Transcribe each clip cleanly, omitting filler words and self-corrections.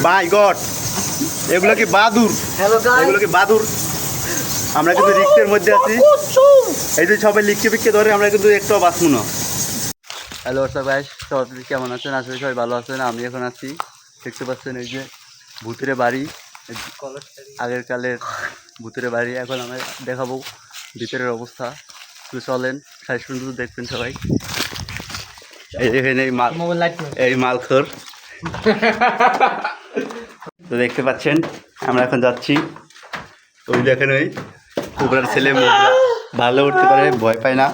মাই god, এগুলো কি বাদুর? এগুলো কি বাদুর? আমরা কিন্তু রিক্সের মধ্যে আছি। এই যে সবাই লিখকে পিককে ধরে, আমরা কিন্তু একটাও বাঁচবো না। হ্যালো সবাই, সবাই কেমন আছেন? আসলে সবাই ভালো আছেন। আমি এখন আছি, দেখতে পাচ্ছেন এই যে ভূতের বাড়ি, আগের কালের ভূতের বাড়ি। এখন আমরা দেখাবো ভিতরের অবস্থা। তো চলেন, শেষ পর্যন্ত দেখবেন সবাই। এই দেখেন এই মালখোর। তো দেখতে পাচ্ছেন আমরা এখন যাচ্ছি। ওই দেখেন ওই কুবরার ছেলে ভালো উঠতে পারে, ভয় পায় না।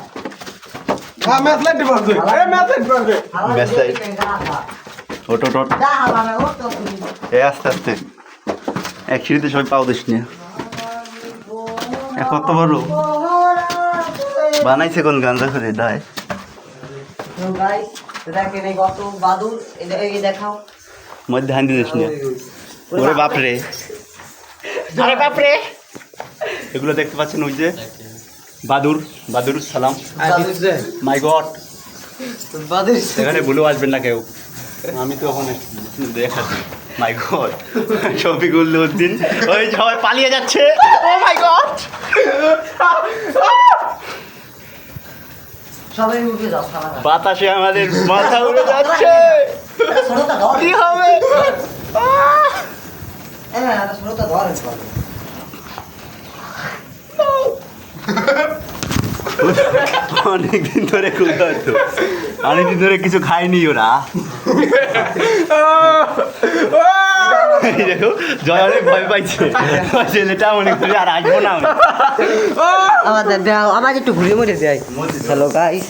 আস্তে আস্তে এক সিঁড়িতে সবাই পাও দিস নিয়ে। কত বড় বানাইছে কোন গাঞ্জা করে দায় মধ্যে হান্দি দিস নিয়ে। ওরে বাপরে, আরে বাপরে। এগুলো দেখতে পাচ্ছেন ওই যে বাদুর, বাদুর সালাম। মাই গড, এখানে ভুলেও আসবেন না কেউ। আমি তো ওখানে দেখাচ্ছি। মাই গড, শফিকুল উদ্দিন, ওই সবাই পালিয়ে যাচ্ছে। ও মাই গড, বাতাসে আমাদের মাথা উড়ে যাচ্ছে। কি হবে? অনেকদিন ধরে অনেকদিন ধরে কিছু খায়নি ওরা। দেখো জয় অনেক ভয় পাইছে, ছেলেটা মনে করি আর আসবো না। আমার একটু ঘুরে মুড়ে দেয়। হ্যালো গাইস,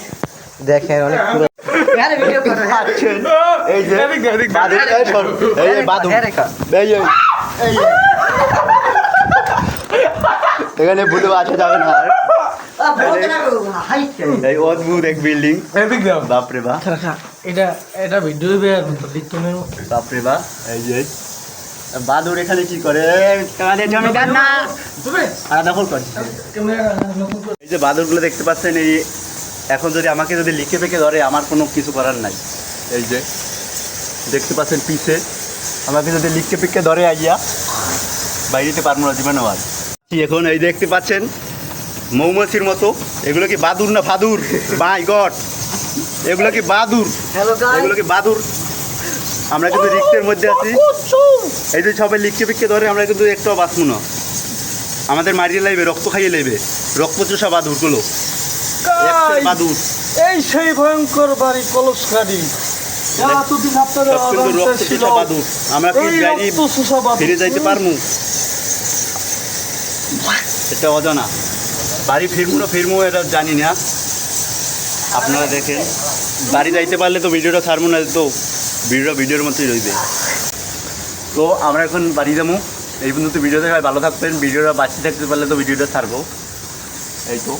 দেখেন অনেক এখানে ভুলে আসা যাবে না। এই অদ্ভুত এক বিল্ডিং, বাপরে বাপ। এটা ভিডিও বাপরে বাপ। এই যে বাদুর এখানে কি করে? দখল করছে। এই যে বাদুরগুলো দেখতে পাচ্ছেন, এই এখন যদি আমাকে যদি লিখে ফেঁকে ধরে, আমার কোনো কিছু করার নাই। এই যে দেখতে পাচ্ছেন পিছে, আমাকে যদি লিখকে পিককে ধরে আইয়া বাইরেতে পারবো না জীবনে। আজ এখন এই দেখতে পাচ্ছেন মৌমাছির মতো। এগুলো কি বাদুর না ফাদুর? মাই গড, এগুলো কি বাদুর? এগুলো কি বাদুর? আমরা কিন্তু রিক্সের মধ্যে আছি। এই যে সবাই লিখকে পিককে ধরে, আমরা কিন্তু একটাও বাঁচবো না। আমাদের মারিয়ে লাইবে, রক্ত খাইয়ে লাইবে, রক্ত চোষা বাদুরগুলো। বাদুর এই সেই ভয়ঙ্কর বাড়ি কলসখালি। বাদুর, আমরা কি ফিরে যাইতে পারবো? এটা অজানা। বাড়ি ফিরবো না ফিরবো এটা জানি না। আপনারা দেখেন, বাড়ি যাইতে পারলে তো ভিডিওটা ছাড়বো, না তো ভিডিওর মতোই রইবে। তো আমরা এখন বাড়ি যাবো। এই পর্যন্ত ভিডিওতে সবাই ভালো থাকবেন। ভিডিওটা বাঁচিয়ে থাকতে পারলে তো ভিডিওটা ছাড়বো। এই তো।